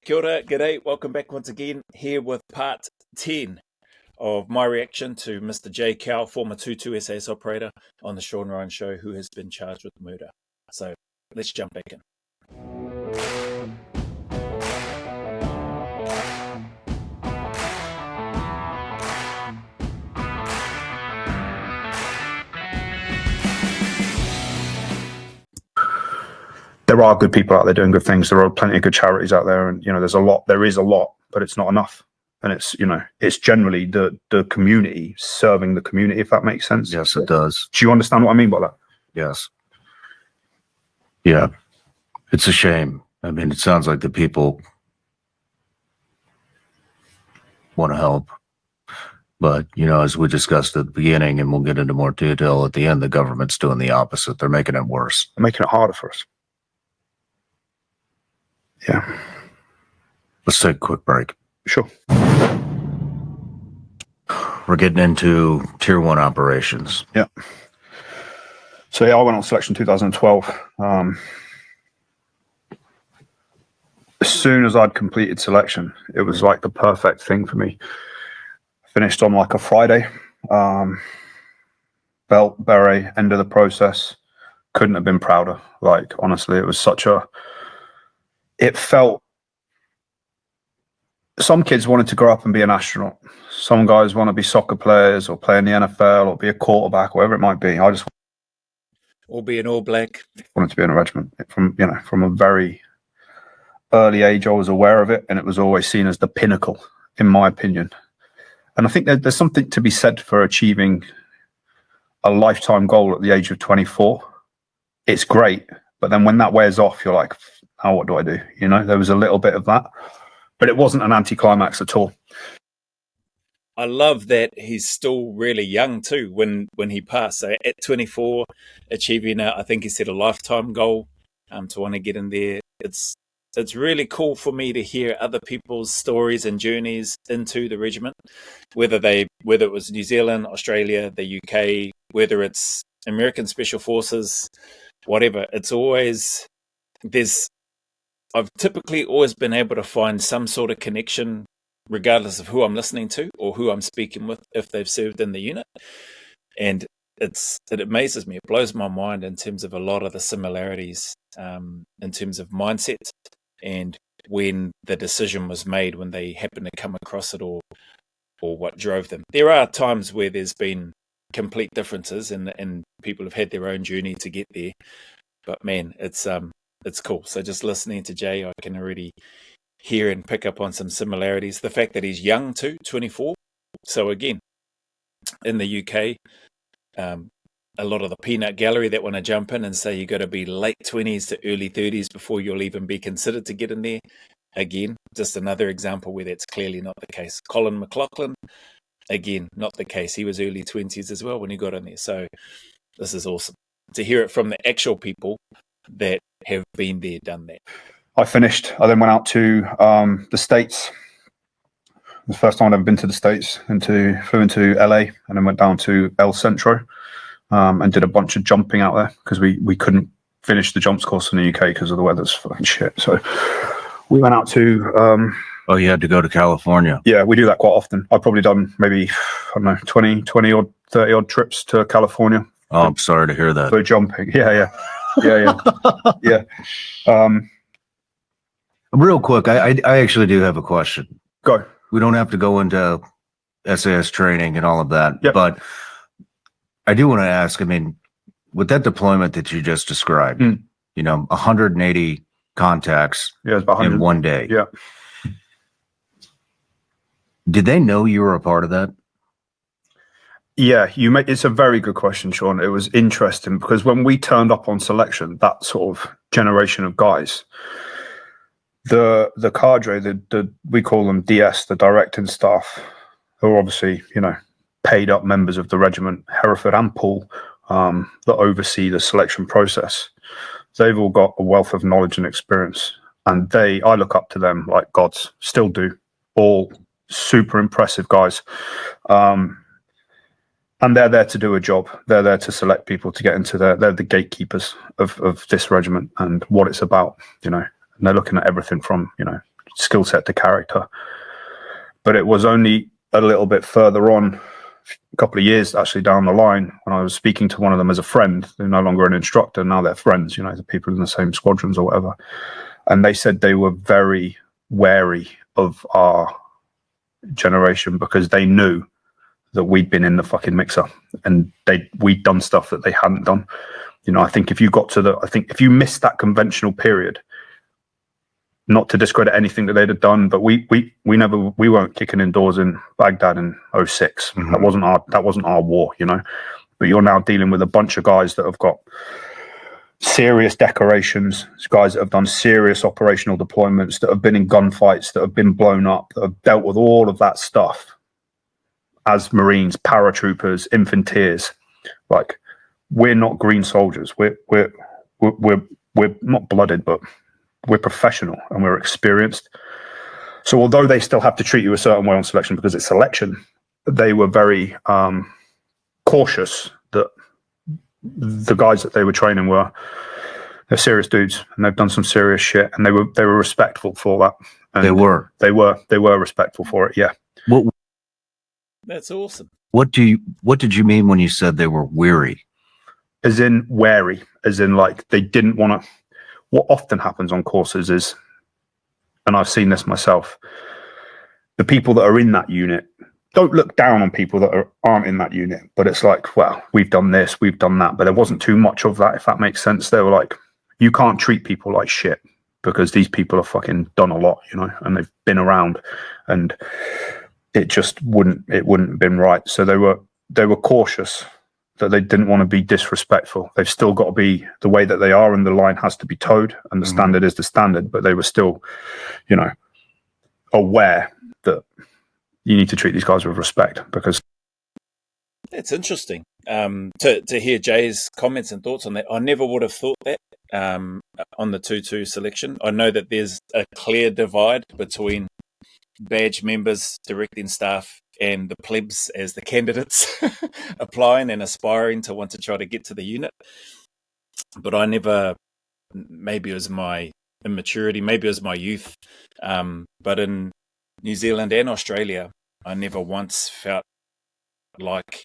Kia ora, g'day, welcome back once again, here with part 10 of my reaction to Mr. J. Cow, former 2-2 SAS operator on the Sean Ryan Show, who has been charged with murder. So, let's jump back in. There are good people out there doing good things. There are plenty of good charities out there, and there is a lot, but it's not enough. And it's generally the community serving the community, if that makes sense. Yes, it does. Do you understand what I mean by that? Yes. Yeah, it's a shame. I mean, it sounds like the people want to help, but as we discussed at the beginning, and we'll get into more detail at the end, the government's doing the opposite. They're making it worse. They're making it harder for us. Yeah. Let's take a quick break. Sure. We're getting into Tier 1 operations. Yeah. So I went on selection 2012. As soon as I'd completed selection, it was like the perfect thing for me. Finished on like a Friday. Belt, beret, end of the process. Couldn't have been prouder. Like, honestly, it was it felt, some kids wanted to grow up and be an astronaut. Some guys want to be soccer players or play in the NFL or be a quarterback, whatever it might be. I just Or be an All Black. wanted to be in a regiment. From a very early age, I was aware of it, and it was always seen as the pinnacle, in my opinion. And I think there's something to be said for achieving a lifetime goal at the age of 24. It's great, but then when that wears off, you're like, oh, what do I do? There was a little bit of that, but it wasn't an anticlimax at all. I love that he's still really young too when he passed. So at 24, achieving I think he said a lifetime goal to want to get in there. It's really cool for me to hear other people's stories and journeys into the regiment, whether it was New Zealand, Australia, the UK, whether it's American Special Forces, whatever. It's always I've typically always been able to find some sort of connection, regardless of who I'm listening to or who I'm speaking with, if they've served in the unit. And it amazes me. It blows my mind in terms of a lot of the similarities in terms of mindset and when the decision was made, when they happened to come across it or what drove them. There are times where there's been complete differences and people have had their own journey to get there. But man, it's cool. So just listening to Jay, I can already hear and pick up on some similarities. The fact that he's young too, 24. So again, in the UK, a lot of the peanut gallery that want to jump in and say you got to be late 20s to early 30s before you'll even be considered to get in there. Again, just another example where that's clearly not the case. Colin McLaughlin, again, not the case. He was early 20s as well when he got in there. So this is awesome to hear it from the actual people that have been there, done that. I finished. I then went out to the States. The first time I'd ever been to the States, flew into LA, and then went down to El Centro and did a bunch of jumping out there because we couldn't finish the jumps course in the UK because of the weather's fucking shit. So we went out to... you had to go to California. Yeah, we do that quite often. I've probably done maybe, I don't know, 20 or 30 odd trips to California. Oh, I'm sorry to hear that. For jumping. Yeah. Real quick, I actually do have a question. Go. We don't have to go into SAS training and all of that, Yep. But I do want to ask, I mean, with that deployment that you just described, 180 contacts in one day. Yeah. Did they know you were a part of that? Yeah, it's a very good question, Sean. It was interesting because when we turned up on selection, that sort of generation of guys, the cadre, we call them DS, the directing staff, who are obviously, paid up members of the regiment, Hereford and Poole, that oversee the selection process. They've all got a wealth of knowledge and experience, and I look up to them like gods, still do. All super impressive guys. And they're there to do a job. They're there to select people to get into they're the gatekeepers of this regiment and what it's about, And they're looking at everything from, skill set to character. But it was only a little bit further on, a couple of years actually down the line, when I was speaking to one of them as a friend. They're no longer an instructor, now they're friends, you know, the people in the same squadrons or whatever. And they said they were very wary of our generation because they knew that we'd been in the fucking mixer and we'd done stuff that they hadn't done. You know, I think if you missed that conventional period, not to discredit anything that they'd have done, but we weren't kicking indoors in Baghdad in 06. Mm-hmm. That wasn't our war, you know. But you're now dealing with a bunch of guys that have got serious decorations, guys that have done serious operational deployments, that have been in gunfights, that have been blown up, that have dealt with all of that stuff as Marines, paratroopers, infanteers. Like, we're not green soldiers. We're not blooded, but we're professional and we're experienced. So although they still have to treat you a certain way on selection because it's selection, they were very cautious that the guys that they were training they're serious dudes and they've done some serious shit, and they were respectful for that. And they were respectful for it. Yeah. That's awesome. What did you mean when you said they were weary? As in wary, as in like they didn't want to. What often happens on courses is, and I've seen this myself, the people that are in that unit don't look down on people that aren't in that unit, but it's like, well, we've done this, we've done that, but there wasn't too much of that, if that makes sense. They were like, you can't treat people like shit because these people have fucking done a lot, you know, and they've been around, and it wouldn't have been right. So they were cautious that they didn't want to be disrespectful. They've still got to be the way that they are, and the line has to be towed, and the standard is the standard, but they were still, you know, aware that you need to treat these guys with respect. Because it's interesting to hear Jay's comments and thoughts on that. I never would have thought that on the 2-2 selection. I know that there's a clear divide between badge members, directing staff, and the plebs as the candidates applying and aspiring to want to try to get to the unit. But I never, maybe it was my immaturity, maybe it was my youth, but in New Zealand and Australia, I never once felt like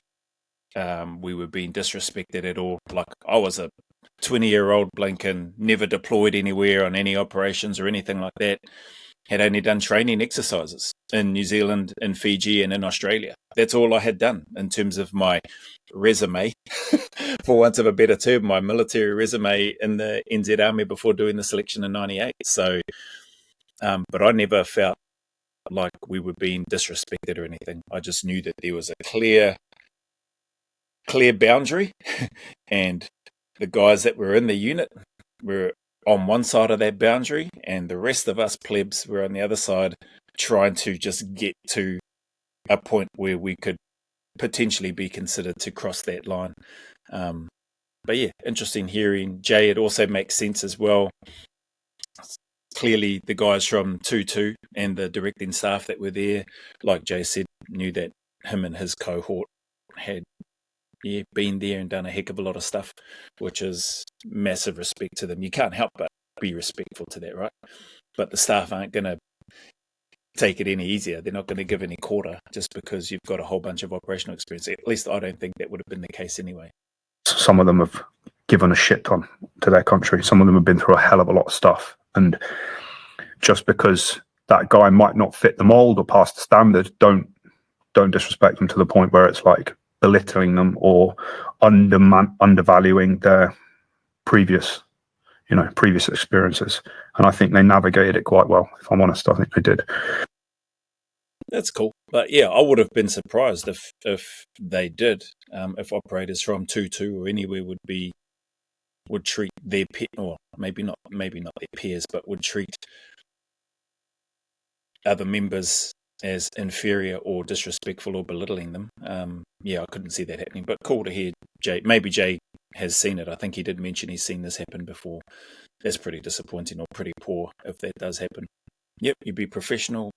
we were being disrespected at all. Like, I was a 20-year-old blinking, never deployed anywhere on any operations or anything like that. Had only done training exercises in New Zealand, in Fiji, and in Australia. That's all I had done in terms of my resume, for want of a better term, my military resume in the NZ Army before doing the selection in 98. So, but I never felt like we were being disrespected or anything. I just knew that there was a clear boundary, and the guys that were in the unit were on one side of that boundary, and the rest of us plebs were on the other side, trying to just get to a point where we could potentially be considered to cross that line. But yeah, interesting hearing Jay. It also makes sense as well. Clearly, the guys from 2-2 and the directing staff that were there, like Jay said, knew that him and his cohort had been there and done a heck of a lot of stuff, which is massive respect to them. You can't help but be respectful to that, right? But the staff aren't going to take it any easier. They're not going to give any quarter just because you've got a whole bunch of operational experience. At least I don't think that would have been the case anyway. Some of them have given a shit ton to their country. Some of them have been through a hell of a lot of stuff. And just because that guy might not fit the mold or pass the standard, don't disrespect them to the point where it's like belittling them or undervaluing their previous experiences. And I think they navigated it quite well. If I'm honest, I think they did. That's cool. But yeah, I would have been surprised if they did. If operators from 2-2 or anywhere would treat their or maybe not their peers, but would treat other members as inferior or disrespectful or belittling them. I couldn't see that happening. But cool to hear Jay. Maybe Jay has seen it. I think he did mention he's seen this happen before. That's pretty disappointing or pretty poor if that does happen. Yep, you be professional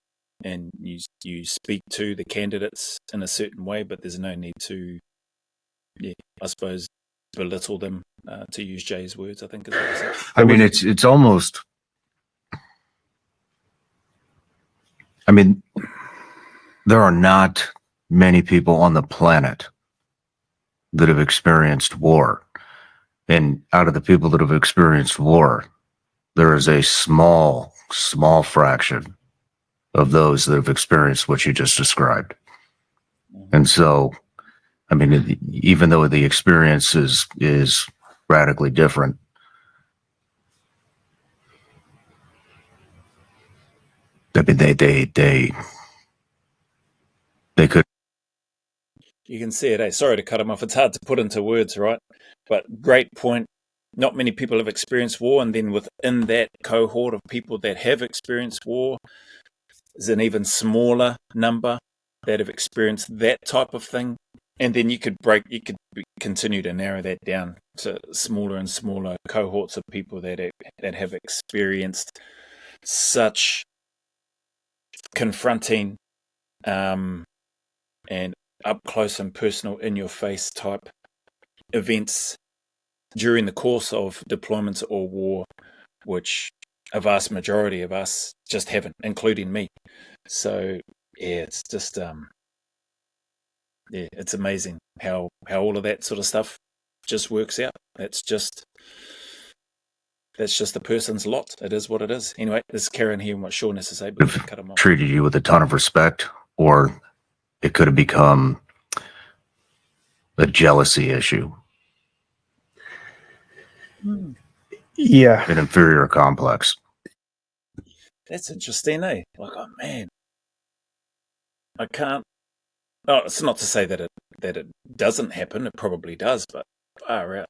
and you speak to the candidates in a certain way, but there's no need to, I suppose, belittle them, to use Jay's words, I think. I mean, it's almost, I mean, there are not many people on the planet that have experienced war. And out of the people that have experienced war, there is a small fraction of those that have experienced what you just described. And so, I mean, even though the experience is radically different, I mean, they could. You can see it, eh? Sorry to cut him off. It's hard to put into words, right? But great point. Not many people have experienced war, and then within that cohort of people that have experienced war is an even smaller number that have experienced that type of thing. And then you could continue to narrow that down to smaller and smaller cohorts of people that have experienced such confronting and up close and personal, in your face type events during the course of deployments or war, which a vast majority of us just haven't, including me. So yeah, it's just it's amazing how all of that sort of stuff just works out. That's just the person's lot. It is what it is. Anyway, this is Karen here and what Sean has to say, but cut him off. Treated you with a ton of respect, or it could have become a jealousy issue. Yeah. An inferior complex. That's interesting, eh? Like, oh man, I can't. Oh, it's not to say that it doesn't happen. It probably does, but far out.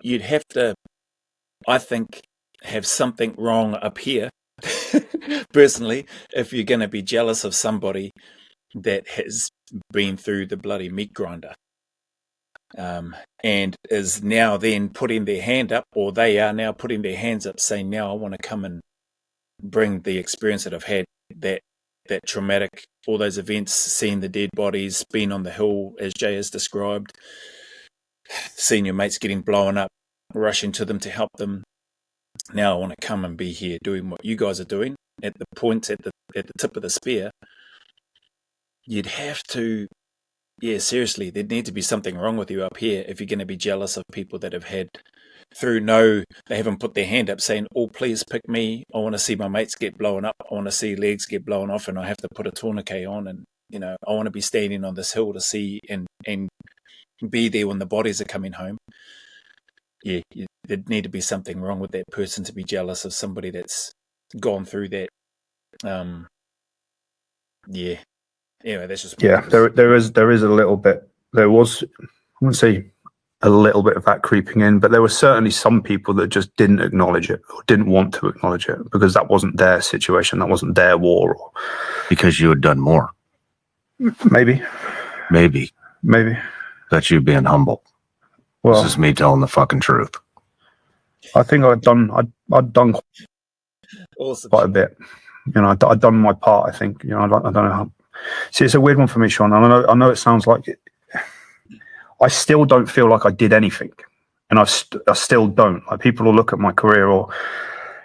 You'd have to, I think, have something wrong up here, personally, if you're going to be jealous of somebody that has been through the bloody meat grinder. And is now then putting their hand up, or they are now putting their hands up saying, now I want to come and bring the experience that I've had, that traumatic, all those events, seeing the dead bodies, being on the hill, as Jay has described, seeing your mates getting blown up, rushing to them to help them. Now I want to come and be here doing what you guys are doing at the point, at the tip of the spear. You'd have to, yeah, seriously, there'd need to be something wrong with you up here if you're going to be jealous of people that have had they haven't put their hand up saying, oh, please pick me. I want to see my mates get blown up. I want to see legs get blown off, and I have to put a tourniquet on. And, I want to be standing on this hill to see and be there when the bodies are coming home. Yeah, there'd need to be something wrong with that person to be jealous of somebody that's gone through that. Yeah. Anyway, that's just... Yeah, there is a little bit. There was, I wouldn't say a little bit of that creeping in, but there were certainly some people that just didn't acknowledge it or didn't want to acknowledge it because that wasn't their situation, that wasn't their war. Or because you had done more. Maybe. That's you being humble. Well, this is me telling the fucking truth. I think I'd done awesome. Quite a bit. I'd done my part, I think. I don't know how. See, it's a weird one for me, Sean. I know it sounds like it. I still don't feel like I did anything, and I still don't. Like, people will look at my career, or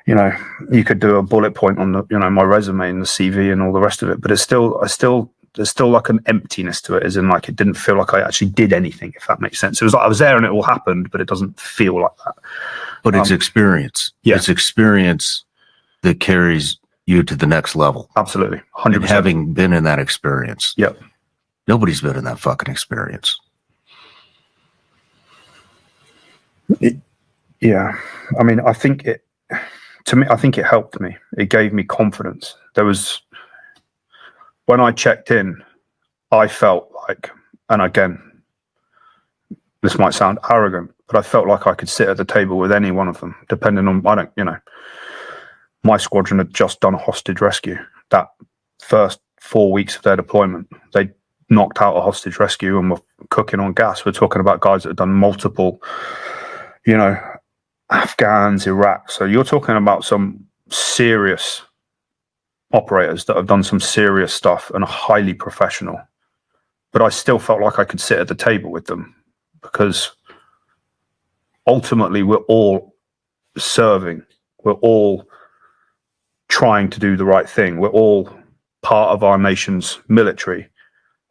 you could do a bullet point on the my resume and the CV and all the rest of it, but there's still like an emptiness to it, as in like it didn't feel like I actually did anything, if that makes sense. It was like I was there and it all happened, but it doesn't feel like that. But it's experience. Yeah, it's experience that carries you to the next level. Absolutely, 100%. And having been in that experience. Yep. Nobody's been in that fucking experience. Yeah, I mean, I think it helped me. It gave me confidence. When I checked in, I felt like, and again, this might sound arrogant, but I felt like I could sit at the table with any one of them, depending on, my squadron had just done a hostage rescue. That first 4 weeks of their deployment, they knocked out a hostage rescue and were cooking on gas. We're talking about guys that have done multiple, Afghans, Iraq. So you're talking about some serious operators that have done some serious stuff and are highly professional. But I still felt like I could sit at the table with them because ultimately we're all serving. We're all trying to do the right thing. We're all part of our nation's military.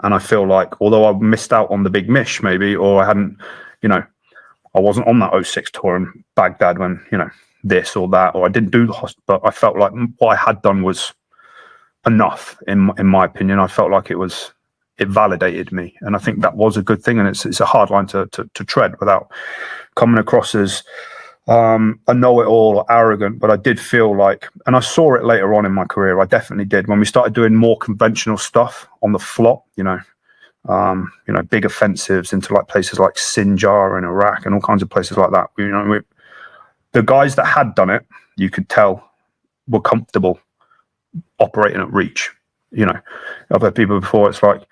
And I feel like, although I missed out on the big mish, maybe, or I hadn't, I wasn't on that '06 tour in Baghdad when, this or that, or I didn't do the hospital, but I felt like what I had done was enough, in my opinion. I felt like it validated me. And I think that was a good thing. And it's a hard line to tread without coming across as a know-it-all or arrogant, but I did feel like, and I saw it later on in my career, I definitely did, when we started doing more conventional stuff on the flop, big offensives into like places like Sinjar in Iraq and all kinds of places like that. The guys that had done it, you could tell, were comfortable operating at reach. I've had people before, it's like,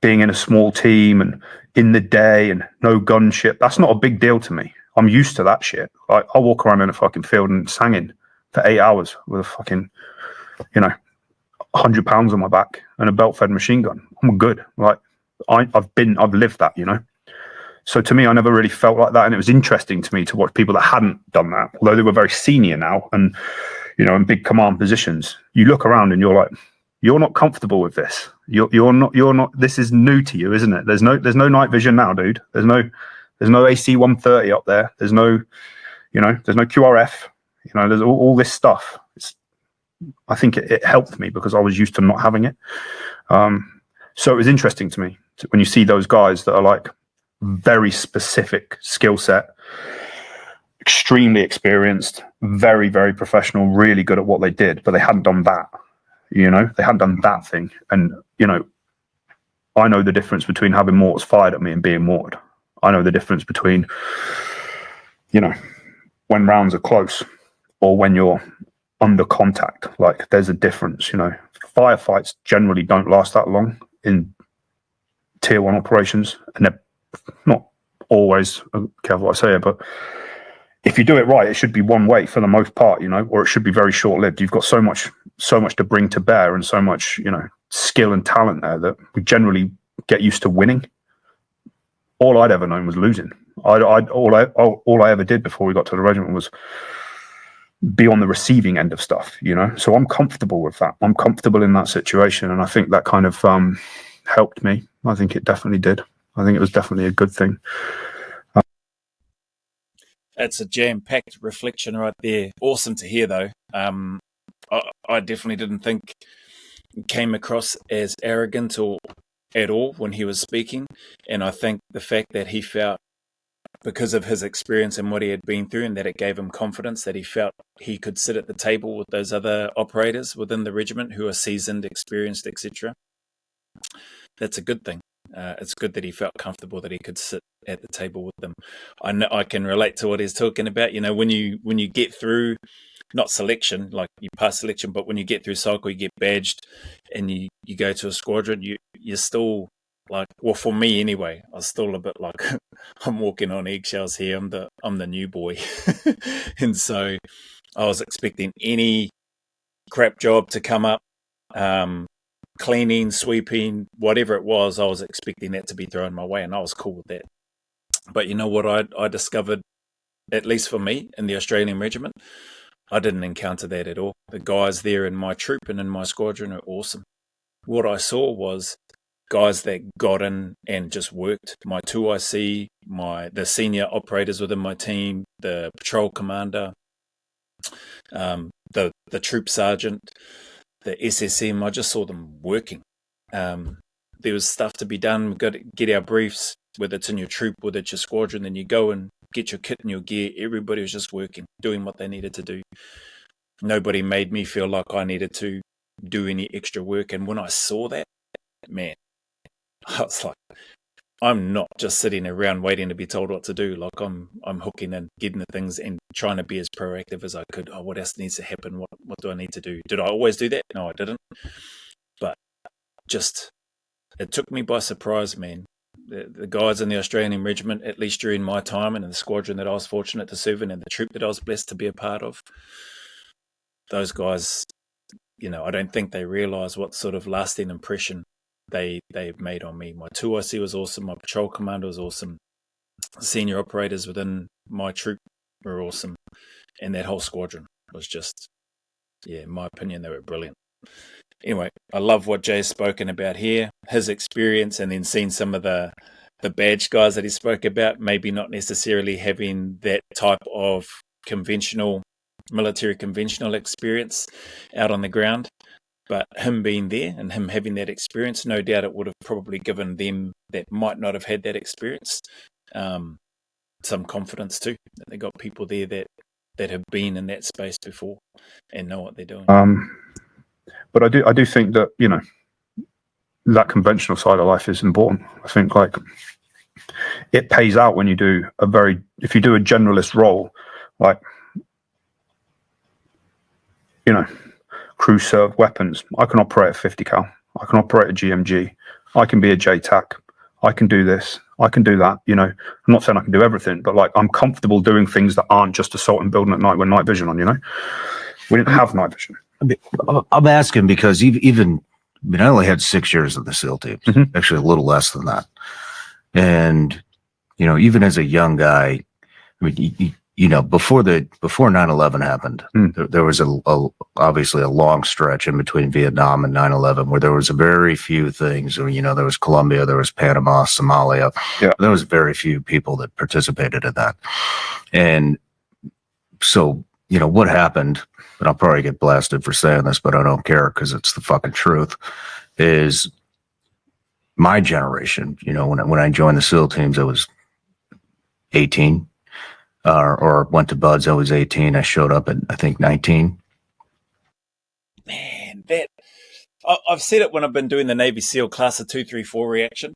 being in a small team and in the day and no gunship, that's not a big deal to me. I'm used to that shit. Like, I'll walk around in a fucking field and sanging for 8 hours with a fucking, 100 pounds on my back and a belt-fed machine gun. I'm good. Like, I've lived that, So to me, I never really felt like that. And it was interesting to me to watch people that hadn't done that, although they were very senior now and, in big command positions. You look around and you're like, you're not comfortable with this. You're not, this is new to you, isn't it? There's no night vision now, dude. There's no AC 130 up there. There's no QRF, there's all this stuff. I think it helped me because I was used to not having it. So it was interesting to me when you see those guys that are like very specific skill set, extremely experienced, very, very professional, really good at what they did, but they hadn't done that. They hadn't done that thing. And, I know the difference between having mortars fired at me and being mortared. I know the difference between, when rounds are close or when you're under contact. Like, there's a difference. Firefights generally don't last that long in tier 1 operations, and they're not always, careful what I say here, but if you do it right, it should be one way for the most part, or it should be very short-lived. You've got so much to bring to bear and so much, skill and talent there that we generally get used to winning. All I'd ever known was losing. All I ever did before we got to the regiment was be on the receiving end of stuff, So I'm comfortable with that. I'm comfortable in that situation, and I think that kind of helped me. I think it definitely did. I think it was definitely a good thing. It's a jam-packed reflection right there. Awesome to hear, though. I definitely didn't think it came across as arrogant or at all when he was speaking, and I think the fact that he felt, because of his experience and what he had been through, and that it gave him confidence, that he felt he could sit at the table with those other operators within the regiment who are seasoned, experienced, etc. That's a good thing. It's good that he felt comfortable that he could sit at the table with them. I know I can relate to what he's talking about. When you get through, not selection, like you pass selection, but when you get through cycle, you get badged, and you go to a squadron, you're still like, well, for me anyway, I was still a bit like I'm walking on eggshells here. I'm the new boy, and so I was expecting any crap job to come up. Cleaning, sweeping, whatever it was, I was expecting that to be thrown my way, and I was cool with that. But you know what I discovered, at least for me, in the Australian Regiment, I didn't encounter that at all. The guys there in my troop and in my squadron are awesome. What I saw was guys that got in and just worked. My 2IC, the senior operators within my team, the patrol commander, the troop sergeant, the SSM, I just saw them working. There was stuff to be done. We've got to get our briefs, whether it's in your troop, whether it's your squadron, then you go and get your kit and your gear. Everybody was just working, doing what they needed to do. Nobody made me feel like I needed to do any extra work. And when I saw that, man, I was like, I'm not just sitting around waiting to be told what to do. Like I'm hooking in, getting the things and trying to be as proactive as I could. Oh, what else needs to happen? What do I need to do? Did I always do that? No, I didn't. But it took me by surprise, man. The guys in the Australian Regiment, at least during my time and in the squadron that I was fortunate to serve in and the troop that I was blessed to be a part of, those guys, I don't think they realise what sort of lasting impression they've made on me. My 2IC was awesome. My patrol commander was awesome. Senior operators within my troop were awesome. And that whole squadron was just, in my opinion, they were brilliant. Anyway, I love what Jay's spoken about here, his experience, and then seeing some of the badge guys that he spoke about, maybe not necessarily having that type of military conventional experience out on the ground, but him being there and him having that experience, no doubt it would have probably given them that might not have had that experience some confidence too, that they got people there that have been in that space before and know what they're doing. But I do think that, you know, that conventional side of life is important. I think like it pays out when you do if you do a generalist role, like, you know, crew serve weapons. I can operate a 50 cal. I can operate a GMG. I can be a JTAC. I can do this. I can do that. You know, I'm not saying I can do everything, but like I'm comfortable doing things that aren't just assault and building at night with night vision on, you know? We didn't have night vision. I mean, I'm asking because even, I mean, I only had 6 years of the SEAL teams, actually a little less than that. And, you know, even as a young guy, I mean, you know, before 9/11 happened, there was obviously a long stretch in between Vietnam and 9/11 where there was very few things. You know, there was Colombia, there was Panama, Somalia. Yeah. There was very few people that participated in that. And so, you know, what happened, and I'll probably get blasted for saying this, but I don't care because it's the fucking truth, is my generation, you know, when I joined the SEAL teams, I was 18. Or went to Buds, I was 18. I showed up at, I think, 19. Man, I've said it when I've been doing the Navy SEAL class of 234 reaction.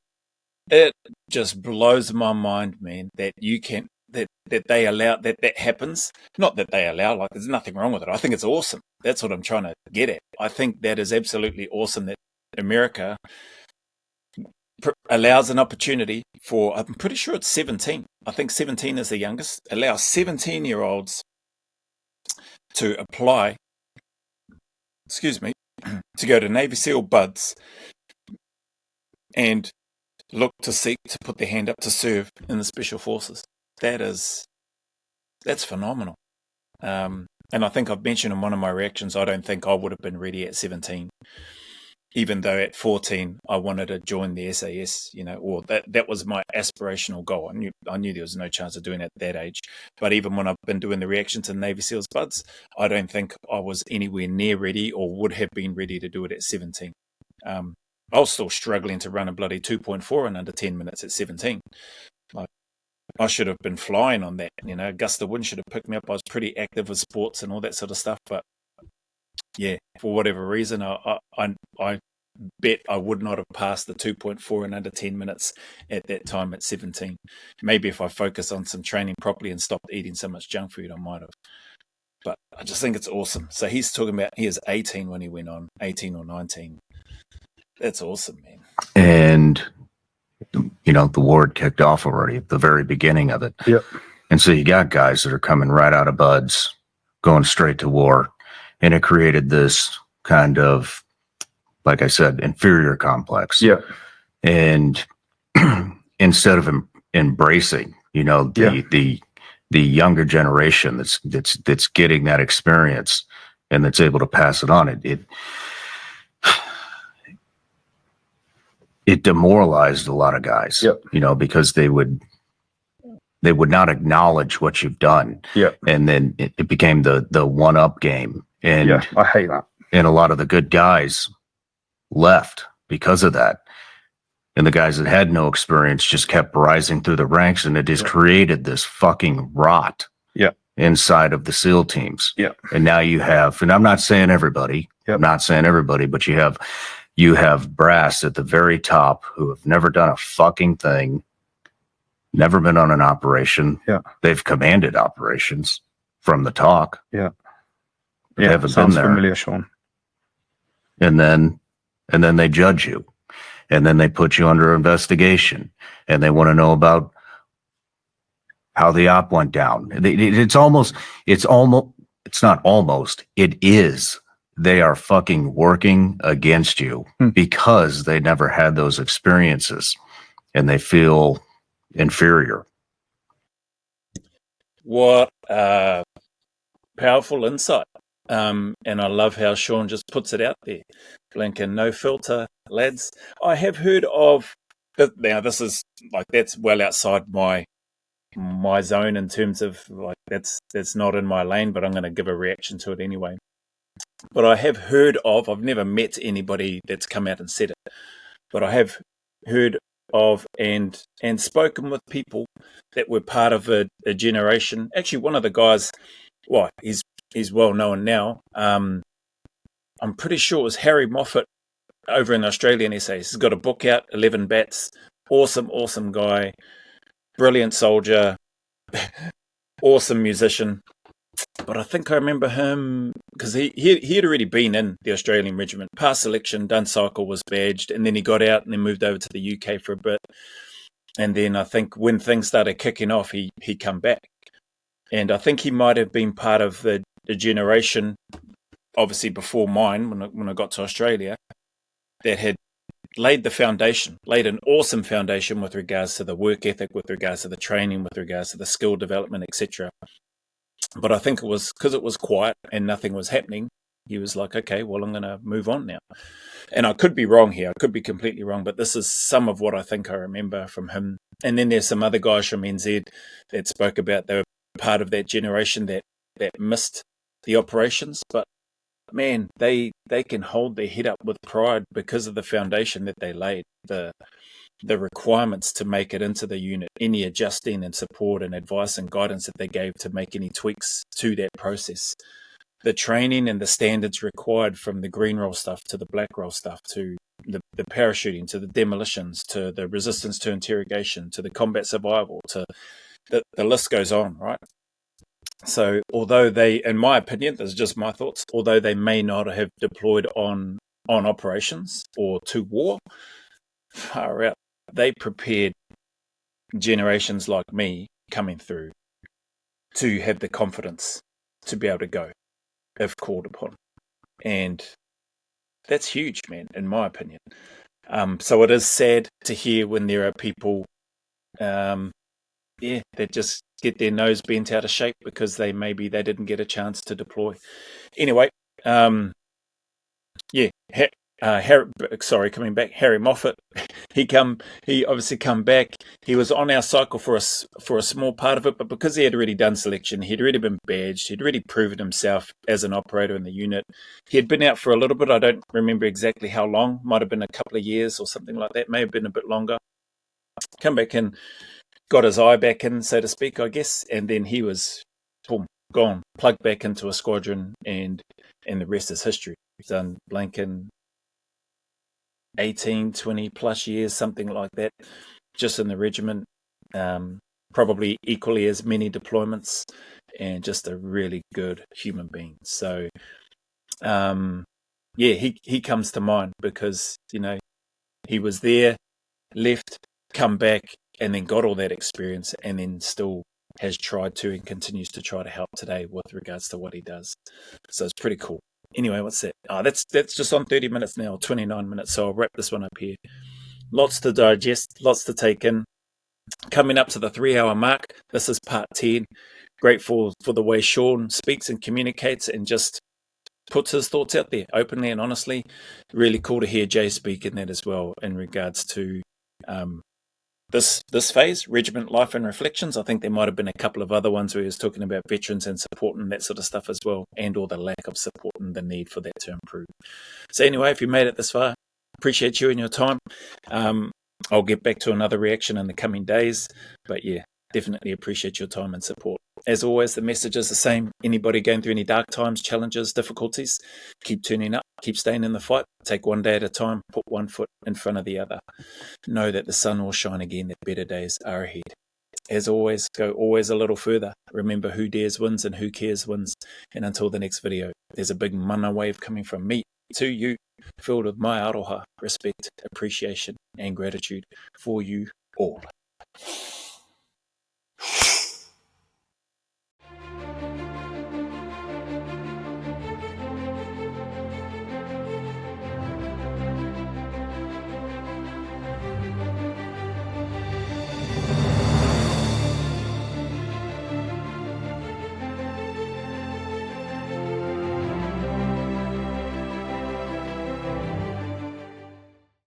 It just blows my mind, man, that you can that they allow that happens. Not that they allow, like there's nothing wrong with it. I think it's awesome. That's what I'm trying to get at. I think that is absolutely awesome that America allows an opportunity for, I'm pretty sure it's 17. I think 17 is the youngest. Allows 17-year-olds to apply, to go to Navy SEAL Buds and look to seek to put their hand up to serve in the Special Forces. That's phenomenal. And I think I've mentioned in one of my reactions, I don't think I would have been ready at 17. Even though at 14 I wanted to join the SAS, you know, or that was my aspirational goal. I knew there was no chance of doing it at that age. But even when I've been doing the reaction to Navy SEALs Buds, I don't think I was anywhere near ready or would have been ready to do it at 17. I was still struggling to run a bloody 2.4 in under 10 minutes at 17. Like, I should have been flying on that, you know. Gust of wind should have picked me up. I was pretty active with sports and all that sort of stuff, but yeah, for whatever reason, I bet I would not have passed the 2.4 in under 10 minutes at that time at 17. Maybe if I focused on some training properly and stopped eating so much junk food, I might have. But I just think it's awesome. So he's talking about he was 18 when he went on, 18 or 19. That's awesome, man. And, you know, the war had kicked off already at the very beginning of it. Yep. And so you got guys that are coming right out of Buds, going straight to war. And it created this kind of, like I said, inferior complex. Yeah. And instead of embracing, you know, the younger generation that's getting that experience and that's able to pass it on, it demoralized a lot of guys. Yep. You know, because they would not acknowledge what you've done. Yeah. And then it became the one-up game. And yeah, I hate that. And a lot of the good guys left because of that. And the guys that had no experience just kept rising through the ranks, and it has created this fucking rot inside of the SEAL teams. Yeah. And now you have, and I'm not saying everybody, but you have brass at the very top who have never done a fucking thing, never been on an operation. Yeah. They've commanded operations from the talk. Yeah. They haven't been there. Familiar, Sean. And then they judge you, and then they put you under investigation, and they want to know about how the op went down. It is. They are fucking working against you because they never had those experiences, and they feel inferior. What powerful insight. And I love how Sean just puts it out there. Blinking, no filter, lads. I have heard of, now this is like, that's well outside my zone in terms of like, that's not in my lane, but I'm going to give a reaction to it anyway. But I have heard of, I've never met anybody that's come out and said it, but I have heard of and spoken with people that were part of a generation. Actually, one of the guys, well, he's well known now. I'm pretty sure it was Harry Moffat over in Australian SAS. He's got a book out, 11 Bats. Awesome guy, brilliant soldier, awesome musician. But I think I remember him because he had already been in the Australian regiment, passed selection, done cycle, was badged, and then he got out and then moved over to the UK for a bit. And then I think when things started kicking off, he come back. And I think he might have been part of the generation, obviously before mine, when I got to Australia, that had laid the foundation, laid an awesome foundation with regards to the work ethic, with regards to the training, with regards to the skill development, etc. But I think it was because it was quiet and nothing was happening. He was like, okay, well, I'm going to move on now. And I could be wrong here. I could be completely wrong, but this is some of what I think I remember from him. And then there's some other guys from NZ that spoke about they were part of that generation that missed the operations. But man, they can hold their head up with pride because of the foundation that they laid, the requirements to make it into the unit, any adjusting and support and advice and guidance that they gave to make any tweaks to that process, the training and the standards required from the green roll stuff to the black roll stuff to the parachuting to the demolitions to the resistance to interrogation to the combat survival to the list goes on, right? So although they, in my opinion, this is just my thoughts, although they may not have deployed on operations or to war, far out, they prepared generations like me coming through to have the confidence to be able to go if called upon. And that's huge, man, in my opinion. So it is sad to hear when there are people, that just get their nose bent out of shape because they didn't get a chance to deploy. Anyway, coming back, Harry Moffat, he obviously come back. He was on our cycle for a small part of it, but because he had already done selection, he'd already been badged, he'd already proven himself as an operator in the unit. He had been out for a little bit. I don't remember exactly how long. Might have been a couple of years or something like that. May have been a bit longer. Come back in, got his eye back in, so to speak, I guess, and then he was boom, gone, plugged back into a squadron, and the rest is history. He's done blanking 18, 20 plus years, something like that, just in the regiment, probably equally as many deployments, and just a really good human being. So, he comes to mind because, he was there, left, come back, and then got all that experience, and then still has tried to and continues to try to help today with regards to what he does. So it's pretty cool. Anyway, what's that? That's just on 30 minutes now, 29 minutes. So I'll wrap this one up here. Lots to digest, lots to take in. Coming up to the 3-hour mark. This is part 10. Grateful for the way Sean speaks and communicates and just puts his thoughts out there openly and honestly. Really cool to hear Jay speak in that as well in regards to this phase, regiment life and reflections. I think there might have been a couple of other ones where he was talking about veterans and support and that sort of stuff as well, and or the lack of support and the need for that to improve. So anyway, if you made it this far, appreciate you and your time. I'll get back to another reaction in the coming days, but yeah, definitely appreciate your time and support. As always, the message is the same. Anybody going through any dark times, challenges, difficulties, keep turning up, keep staying in the fight, take one day at a time, put one foot in front of the other. Know that the sun will shine again, that better days are ahead. As always, go always a little further. Remember, who dares wins and who cares wins. And until the next video, there's a big mana wave coming from me to you, filled with my aroha, respect, appreciation, and gratitude for you all.